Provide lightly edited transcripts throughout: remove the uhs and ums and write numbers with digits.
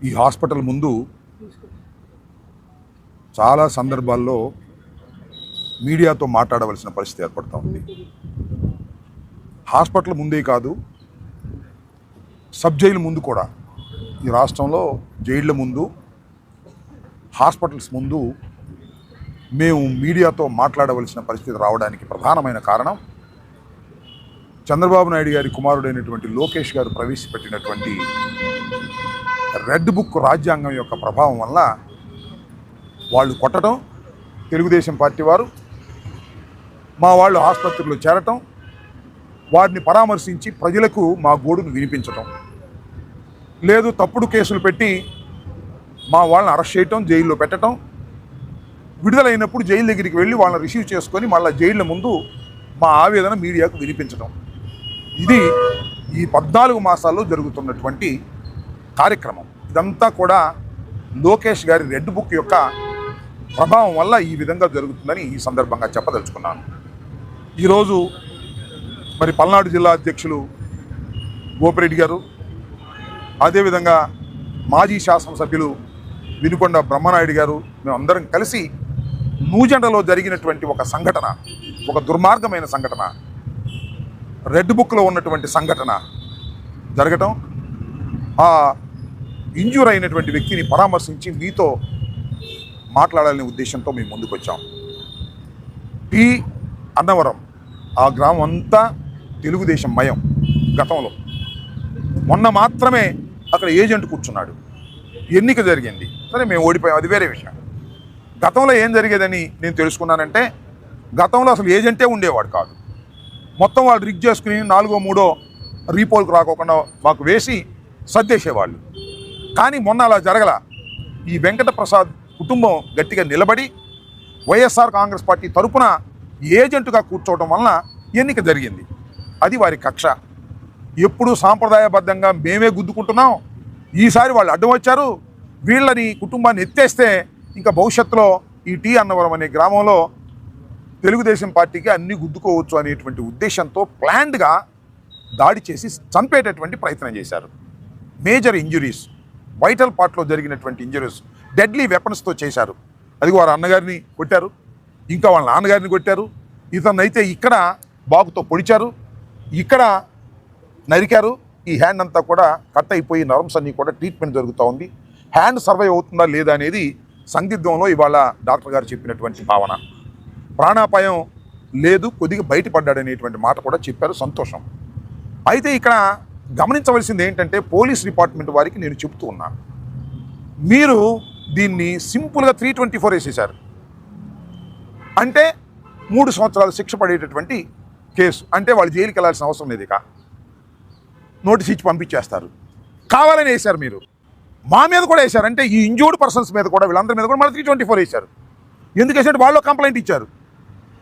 ఈ హాస్పిటల్ ముందు చాలా సందర్భాల్లో మీడియాతో మాట్లాడవలసిన పరిస్థితి ఏర్పడుతూ ఉంది. హాస్పిటల్ ముందే కాదు, సబ్ జైలు ముందు కూడా, ఈ రాష్ట్రంలో జైళ్ళ ముందు, హాస్పిటల్స్ ముందు మేము మీడియాతో మాట్లాడవలసిన పరిస్థితి రావడానికి ప్రధానమైన కారణం చంద్రబాబు నాయుడు గారి కుమారుడైనటువంటి లోకేష్ గారు ప్రవేశపెట్టినటువంటి రెడ్ బుక్ రాజ్యాంగం యొక్క ప్రభావం వల్ల వాళ్ళు కొట్టడం, తెలుగుదేశం పార్టీ వారు మా వాళ్ళు ఆసుపత్రిలో చేరటం, వారిని పరామర్శించి ప్రజలకు మా గోడును వినిపించటం, లేదు తప్పుడు కేసులు పెట్టి మా వాళ్ళని అరెస్ట్ చేయటం, జైల్లో పెట్టడం, విడుదలైనప్పుడు జైలు దగ్గరికి వెళ్ళి వాళ్ళని రిసీవ్ చేసుకొని మళ్ళీ జైళ్ళ ముందు మా ఆవేదన మీడియాకు వినిపించడం. ఇది ఈ 14 మాసాల్లో జరుగుతున్నటువంటి కార్యక్రమం. ఇదంతా కూడా లోకేష్ గారి రెడ్ బుక్ యొక్క ప్రభావం వల్ల ఈ విధంగా జరుగుతుందని ఈ సందర్భంగా చెప్పదలుచుకున్నాను. ఈరోజు మరి పల్నాడు జిల్లా అధ్యక్షులు గోపిరెడ్డి గారు, అదేవిధంగా మాజీ శాసనసభ్యులు వినుకొండ బ్రహ్మనాయుడు గారు, మేమందరం కలిసి నూజెండలో జరిగినటువంటి ఒక సంఘటన, ఒక దుర్మార్గమైన సంఘటన, రెడ్ బుక్లో ఉన్నటువంటి సంఘటన జరగటం, ఆ ఇంజ్యూర్ అయినటువంటి వ్యక్తిని పరామర్శించి మీతో మాట్లాడాలనే ఉద్దేశంతో మేము ముందుకు వచ్చాం. టీ అన్నవరం ఆ గ్రామం అంతా తెలుగుదేశం మయం. గతంలో మొన్న మాత్రమే అక్కడ ఏజెంట్ కూర్చున్నాడు, ఎన్నిక జరిగింది, సరే మేము ఓడిపోయాం, అది వేరే విషయం. గతంలో ఏం జరిగేదని నేను తెలుసుకున్నానంటే, గతంలో అసలు ఏజెంటే ఉండేవాడు కాదు. మొత్తం వాళ్ళు రిగ్ చేసుకుని 4వ 3వ రీపోల్కి రాకోకుండా మాకు వేసి సర్దేసేవాళ్ళు. కానీ మొన్న అలా జరగల. ఈ వెంకటప్రసాద్ కుటుంబం గట్టిగా నిలబడి వైఎస్ఆర్ కాంగ్రెస్ పార్టీ తరపున ఏజెంటుగా కూర్చోవడం వలన ఎన్నిక జరిగింది. అది వారి కక్ష. ఎప్పుడూ సాంప్రదాయబద్ధంగా మేమే గుద్దుకుంటున్నాం, ఈసారి వాళ్ళు అడ్డం వచ్చారు, వీళ్ళని కుటుంబాన్ని ఎత్తేస్తే ఇంకా భవిష్యత్తులో ఈ టీ అన్నవరం అనే గ్రామంలో తెలుగుదేశం పార్టీకి అన్నీ గుద్దుకోవచ్చు అనేటువంటి ఉద్దేశంతో ప్లాన్డ్గా దాడి చేసి చంపేటటువంటి ప్రయత్నం చేశారు. మేజర్ ఇంజురీస్, వైటల్ పార్ట్లో జరిగినటువంటి ఇంజురీస్ డెడ్లీ వెపన్స్తో చేశారు. అది వారి అన్నగారిని కొట్టారు, ఇంకా వాళ్ళ నాన్నగారిని కొట్టారు, ఇతన్నైతే ఇక్కడ బాకుతో పొడిచారు, ఇక్కడ నరికారు. ఈ హ్యాండ్ అంతా కూడా కట్ అయిపోయి నర్వ్స్ అన్నీ కూడా ట్రీట్మెంట్ జరుగుతూ ఉంది. హ్యాండ్ సర్వైవ్ అవుతుందా లేదా అనేది సందిగ్ధంలో ఇవాళ డాక్టర్ గారు చెప్పినటువంటి భావన. ప్రాణాపాయం లేదు, కొద్దిగా బయటపడ్డాడనేటువంటి మాట కూడా చెప్పారు, సంతోషం. అయితే ఇక్కడ గమనించవలసింది ఏంటంటే, పోలీస్ డిపార్ట్మెంట్ వారికి నేను చెప్తూ ఉన్నాను, మీరు దీన్ని సింపుల్గా 324 వేసేశారు. అంటే 3 సంవత్సరాలు శిక్ష పడేటటువంటి కేసు. అంటే వాళ్ళు జైలుకి వెళ్ళాల్సిన అవసరం లేదు, ఇక నోటీస్ ఇచ్చి పంపించేస్తారు. కావాలని వేశారు మీరు, మా మీద కూడా వేశారు. అంటే ఈ ఇంజూర్డ్ పర్సన్స్ మీద కూడా, వీళ్ళందరి మీద కూడా మళ్ళీ 324 వేశారు. ఎందుకు వేసారు? వాళ్ళు కంప్లైంట్ ఇచ్చారు,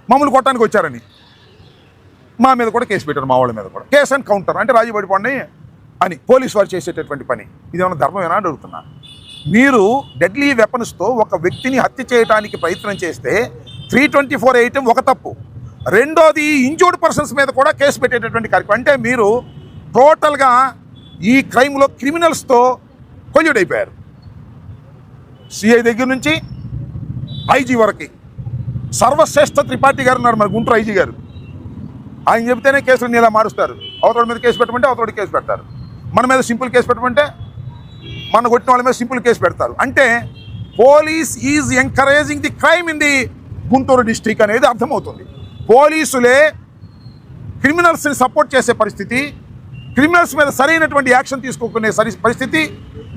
మమ్మల్ని కొట్టడానికి వచ్చారని. మా మీద కూడా కేసు పెట్టారు, మా వాళ్ళ మీద కూడా. కేసు అండ్ కౌంటర్ అంటే రాజీ పడిపోండి అని పోలీసు వారు చేసేటటువంటి పని. ఇదేమన్నా ధర్మమేనా అని అడుగుతున్నా. మీరు డెడ్లీ వెపన్స్తో ఒక వ్యక్తిని హత్య చేయడానికి ప్రయత్నం చేస్తే 324 వేయటం ఒక తప్పు. రెండోది, ఇంజూర్డ్ పర్సన్స్ మీద కూడా కేసు పెట్టేటటువంటి కార్యక్రమం. అంటే మీరు టోటల్గా ఈ క్రైమ్లో క్రిమినల్స్తో కొల్యూడ్ అయిపోయారు. సిఐ దగ్గర నుంచి ఐజీ వరకు. సర్వశ్రేష్ఠ త్రిపాఠి గారు ఉన్నారు, మరి గుంటూరు ఐజీ గారు. ఆయన చెబితేనే కేసులు ఇలా మారుస్తారు. అవతల మీద కేసు పెట్టమంటే అవతల కేసు పెడతారు, మన మీద సింపుల్ కేసు పెట్టమంటే మన కొట్టిన వాళ్ళ మీద సింపుల్ కేసు పెడతారు. అంటే police is encouraging the crime in the Guntur district అనేది అర్థమవుతుంది. పోలీసులే క్రిమినల్స్ని సపోర్ట్ చేసే పరిస్థితి, క్రిమినల్స్ మీద సరైనటువంటి యాక్షన్ తీసుకునే పరిస్థితి,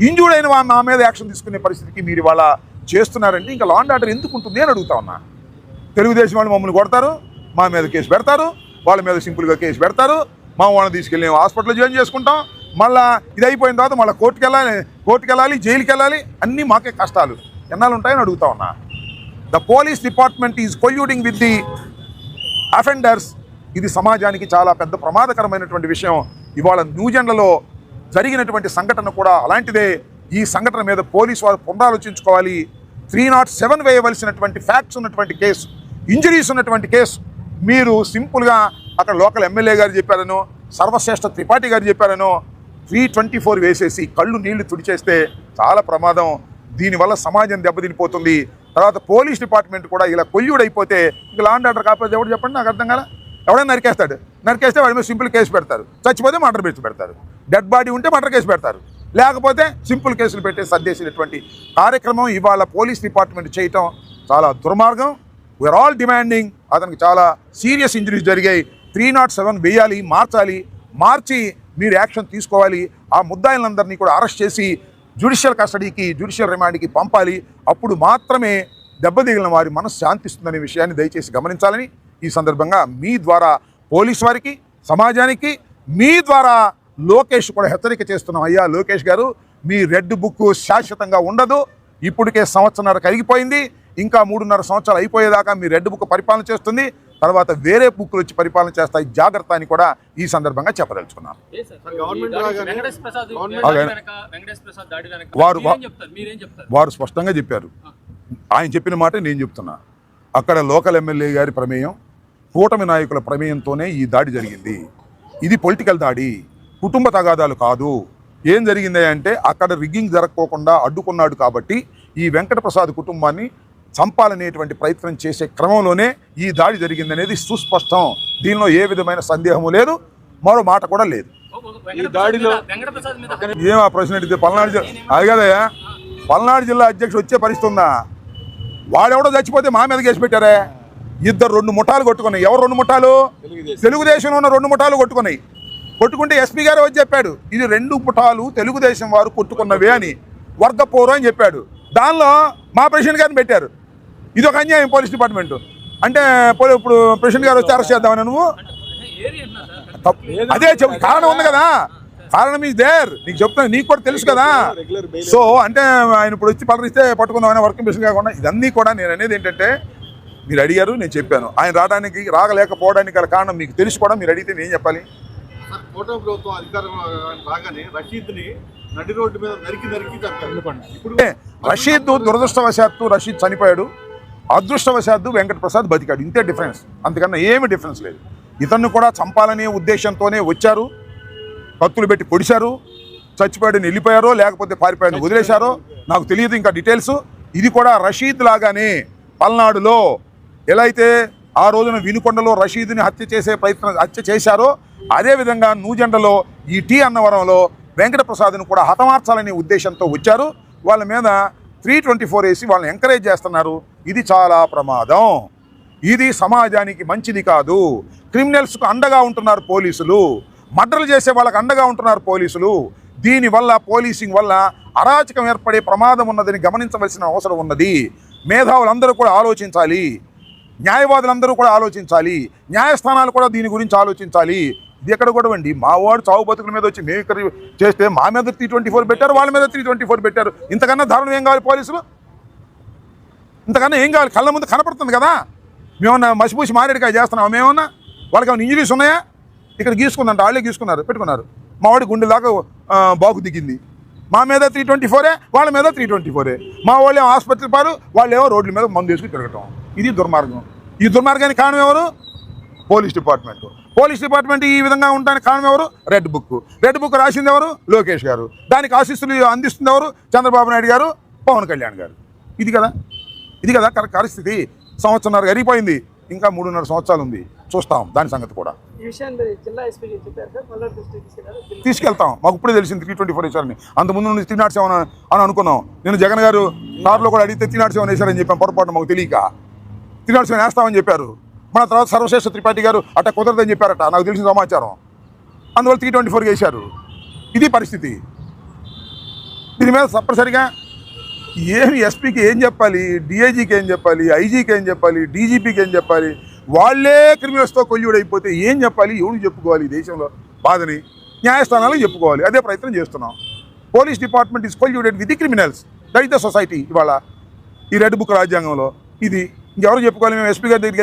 ఇంజూర్డ్ అయిన మా మీద యాక్షన్ తీసుకునే పరిస్థితికి మీరు ఇవాళ చేస్తున్నారంటే ఇంకా లా అండ్ ఆర్డర్ ఎందుకు ఉంటుంది అని అడుగుతా ఉన్నా. తెలుగుదేశం వాళ్ళు మమ్మల్ని కొడతారు, మా మీద కేసు పెడతారు, వాళ్ళ మీద సింపుల్గా కేసు పెడతారు, మా వాళ్ళని తీసుకెళ్ళి హాస్పిటల్లో జాయిన్ చేసుకుంటాం, మళ్ళీ ఇది అయిపోయిన తర్వాత మళ్ళీ కోర్టుకి వెళ్ళాలి, జైలుకి వెళ్ళాలి, అన్నీ మాకే కష్టాలు ఎన్నాళ్ళు ఉంటాయని అడుగుతా ఉన్నా. The police department is colluding with the offenders. ఇది సమాజానికి చాలా పెద్ద ప్రమాదకరమైనటువంటి విషయం. ఇవాళ న్యూజెండ్లలో జరిగినటువంటి సంఘటన కూడా అలాంటిదే. ఈ సంఘటన మీద పోలీసు వారు పునరాలోచించుకోవాలి. 307 వేయవలసినటువంటి ఫ్యాక్ట్స్ ఉన్నటువంటి కేసు, ఇంజరీస్ ఉన్నటువంటి కేసు మీరు సింపుల్గా అక్కడ లోకల్ ఎమ్మెల్యే గారు చెప్పారనో, సర్వశ్రేష్ఠ త్రిపాఠి గారు చెప్పారనో, 324 వేసేసి కళ్ళు నీళ్లు తుడిచేస్తే చాలా ప్రమాదం. దీనివల్ల సమాజం దెబ్బతినిపోతుంది. తర్వాత పోలీస్ డిపార్ట్మెంట్ కూడా ఇలా కొల్యుడైపోతే ఇంక లా అండ్ ఆర్డర్ కాకపోతే ఎవరు చెప్పండి, నాకు అర్థం కాల. ఎవడైనా నరికేస్తే వాడి మీద సింపుల్ కేసు పెడతారు, చచ్చిపోతే మర్డర్ కేసు పెడతారు, డెడ్ బాడీ ఉంటే మర్డర్ కేసు పెడతారు, లేకపోతే సింపుల్ కేసులు పెట్టే సర్దేసినటువంటి కార్యక్రమం ఇవాళ పోలీస్ డిపార్ట్మెంట్ చేయటం చాలా దుర్మార్గం. వీఆర్ ఆల్ డిమాండింగ్, అతనికి చాలా సీరియస్ ఇంజరీస్ జరిగాయి, 307 వేయాలి, మార్చి మీరు యాక్షన్ తీసుకోవాలి. ఆ ముద్దాయిలందరినీ కూడా అరెస్ట్ చేసి జ్యుడిషియల్ కస్టడీకి, జ్యుడిషియల్ రిమాండ్కి పంపాలి. అప్పుడు మాత్రమే దెబ్బతిగిలిన వారి మనసు శాంతిస్తుందనే విషయాన్ని దయచేసి గమనించాలని ఈ సందర్భంగా మీ ద్వారా పోలీస్ వారికి, సమాజానికి, మీ ద్వారా లోకేష్ కూడా హెచ్చరిక చేస్తున్నాం. అయ్యా లోకేష్ గారు, మీ రెడ్ బుక్ శాశ్వతంగా ఉండదు. ఇప్పటికే 1.5 సంవత్సరం కరిగిపోయింది, ఇంకా 3.5 సంవత్సరాలు అయిపోయేదాకా మీ రెడ్ బుక్ పరిపాలన చేస్తుంది. తర్వాత వేరే బుక్లు వచ్చి పరిపాలన చేస్తాయి, జాగ్రత్త అని కూడా ఈ సందర్భంగా చెప్పదలుచుకున్నాను. వారు స్పష్టంగా చెప్పారు. ఆయన చెప్పిన మాట నేను చెప్తున్నా. అక్కడ లోకల్ ఎమ్మెల్యే గారి ప్రమేయం, కూటమి నాయకుల ప్రమేయంతోనే ఈ దాడి జరిగింది. ఇది పొలిటికల్ దాడి, కుటుంబ తగాదాలు కాదు. ఏం జరిగింది అంటే అక్కడ రిగ్గింగ్ జరగకోకుండా అడ్డుకున్నాడు కాబట్టి ఈ వెంకటప్రసాద్ కుటుంబాన్ని చంపాలనేటువంటి ప్రయత్నం చేసే క్రమంలోనే ఈ దాడి జరిగిందనేది సుస్పష్టం. దీనిలో ఏ విధమైన సందేహము లేదు, మరో మాట కూడా లేదు. ఏమా ప్రశ్న అడిగితే పల్నాడు జిల్లా అది కదయ్యా, పల్నాడు జిల్లా అధ్యక్షుడు వచ్చే పరిస్థితి ఉందా? వాడెవడో చచ్చిపోతే మా మీద కేసు పెట్టారే. 2 ముఠాలు కొట్టుకున్నాయి. ఎవరు 2 ముఠాలు? తెలుగుదేశంలో ఉన్న 2 ముఠాలు కొట్టుకుంటే ఎస్పీ గారు వచ్చి చెప్పాడు, ఇది 2 ముఠాలు తెలుగుదేశం వారు కొట్టుకున్నవే అని, వర్గపోరు అని చెప్పాడు. దానిలో మా ప్రెసిడెంట్ గారిని పెట్టారు. ఇది ఒక అన్యాయం పోలీస్ డిపార్ట్మెంట్. అంటే ఇప్పుడు ప్రెసిడెంట్ గారు వచ్చి అరెస్ట్ చేద్దామని నువ్వు అదే చెప్పు. కారణం ఉంది కదా, కారణం ఈజ్ దేర్. నీకు చెప్తాను, నీకు కూడా తెలుసు కదా. సో అంటే ఆయన ఇప్పుడు వచ్చి పలరిస్తే పట్టుకుందామని వర్కింగ్ ప్రెసిడెంట్ కాకుండా ఇదన్నీ కూడా నేను అనేది ఏంటంటే, మీరు అడిగారు, నేను చెప్పాను. ఆయన రాగలేకపోవడానికి గల కారణం మీకు తెలిసి కూడా మీరు అడిగితే నేను చెప్పాలి. కూటమి ప్రభుత్వం అధికారం రాగానే రషీద్ని నడి రోడ్డు మీద నరికి చంపారు. రషీద్ దురదృష్టవశాత్తు రషీద్ చనిపోయాడు, అదృష్టవశాత్తు వెంకటప్రసాద్ బతికాడు. ఇంతే డిఫరెన్స్, అంతకన్నా ఏమి డిఫరెన్స్ లేదు. ఇతన్ని కూడా చంపాలనే ఉద్దేశంతోనే వచ్చారు, కత్తులు పెట్టి పొడిచారు. చచ్చిపోయాడని వెళ్ళిపోయారో లేకపోతే పారిపోయాడని వదిలేశారో నాకు తెలియదు ఇంకా డీటెయిల్స్. ఇది కూడా రషీద్ లాగానే పల్నాడులో ఎలా అయితే ఆ రోజున వినుకొండలో రషీద్ని హత్య చేశారో అదేవిధంగా నూజెండలో ఈ టీ అన్నవరంలో వెంకటప్రసాద్ను కూడా హతమార్చాలనే ఉద్దేశంతో వచ్చారు. వాళ్ళ మీద 324 వేసి వాళ్ళని ఎంకరేజ్ చేస్తున్నారు. ఇది చాలా ప్రమాదం, ఇది సమాజానికి మంచిది కాదు. క్రిమినల్స్కు అండగా ఉంటున్నారు పోలీసులు, మర్డర్లు చేసే వాళ్ళకి అండగా ఉంటున్నారు పోలీసులు. దీనివల్ల పోలీసింగ్ వల్ల అరాచకం ఏర్పడే ప్రమాదం ఉన్నదని గమనించవలసిన అవసరం ఉన్నది. మేధావులందరూ కూడా ఆలోచించాలి, న్యాయవాదులందరూ కూడా ఆలోచించాలి, న్యాయస్థానాలు కూడా దీని గురించి ఆలోచించాలి. ఇది ఎక్కడ కూడా అండి, మా వాడు చావు బతుకుల మీద వచ్చి మేము ఇక్కడ చేస్తే మా మీద 324 పెట్టారు, వాళ్ళ మీద 324 పెట్టారు. ఇంతకన్నా దారుణం ఏం కావాలి పోలీసులు? ఇంతకన్నా ఏం కావాలి? కళ్ళ ముందు కనపడుతుంది కదా. మేమన్నా మసిపూసి మారేడుకాయ చేస్తున్నాం, మేమన్నా వాళ్ళకి ఏమైనా ఇంజరీస్ ఉన్నాయా? ఇక్కడ గీసుకుందంట, వాళ్ళే పెట్టుకున్నారు. మా వాడి గుండె దాకా బాగు దిగింది. మా మీద 324, వాళ్ళ మీద 324. మా వాళ్ళు ఏమో ఆసుపత్రి పారు, వాళ్ళు ఏమో రోడ్ల మీద మందు వేసుకుని తిరగటం. ఇది దుర్మార్గం. ఈ దుర్మార్గానికి కారణం ఎవరు? పోలీస్ డిపార్ట్మెంట్ ఈ విధంగా ఉండడానికి కారణం ఎవరు? రెడ్ బుక్ రాసింది ఎవరు? లోకేష్ గారు. దానికి ఆశీస్సులు అందిస్తుంది ఎవరు? చంద్రబాబు నాయుడు గారు, పవన్ కళ్యాణ్ గారు. ఇది కదా పరిస్థితి. 1.5 సంవత్సరం గరిగిపోయింది, ఇంకా 3.5 సంవత్సరాలు ఉంది. చూస్తాం దాని సంగతి కూడా. తీసుకెళ్తాం. మాకు ఇప్పుడే తెలిసింది 324 వేశారని. అంతకుముందు నుండి 307 అని అనుకున్నాం. నేను జగన్ గారు కార్లో కూడా అడిగితే 307 వేశారని చెప్పాను. పొరపాటు మాకు తెలియక 307 వేస్తామని చెప్పారు. మన తర్వాత సర్వశ్రేష్ఠ త్రిపాఠి గారు అట్ట కుదరదని చెప్పారట, నాకు తెలిసిన సమాచారం. అందువల్ల 324 వేశారు. ఇది పరిస్థితి. దీని మీద తప్పనిసరిగా ఏమి ఎస్పీకి ఏం చెప్పాలి, డిఐజీకి ఏం చెప్పాలి, ఐజీకి ఏం చెప్పాలి, డీజీపీకి ఏం చెప్పాలి? వాళ్ళే క్రిమినల్స్తో కొల్లుడైపోతే ఏం చెప్పాలి? ఎవరు చెప్పుకోవాలి? దేశంలో బాధని న్యాయస్థానాలకు చెప్పుకోవాలి. అదే ప్రయత్నం చేస్తున్నాం. Police department is colluded with the criminals. That is the society. ఇవాళ ఈ రెడ్ బుక్ రాజ్యాంగంలో ఇది ఇంకెవరు చెప్పుకోవాలి? మేము ఎస్పీ గారి దగ్గరికి వెళ్తే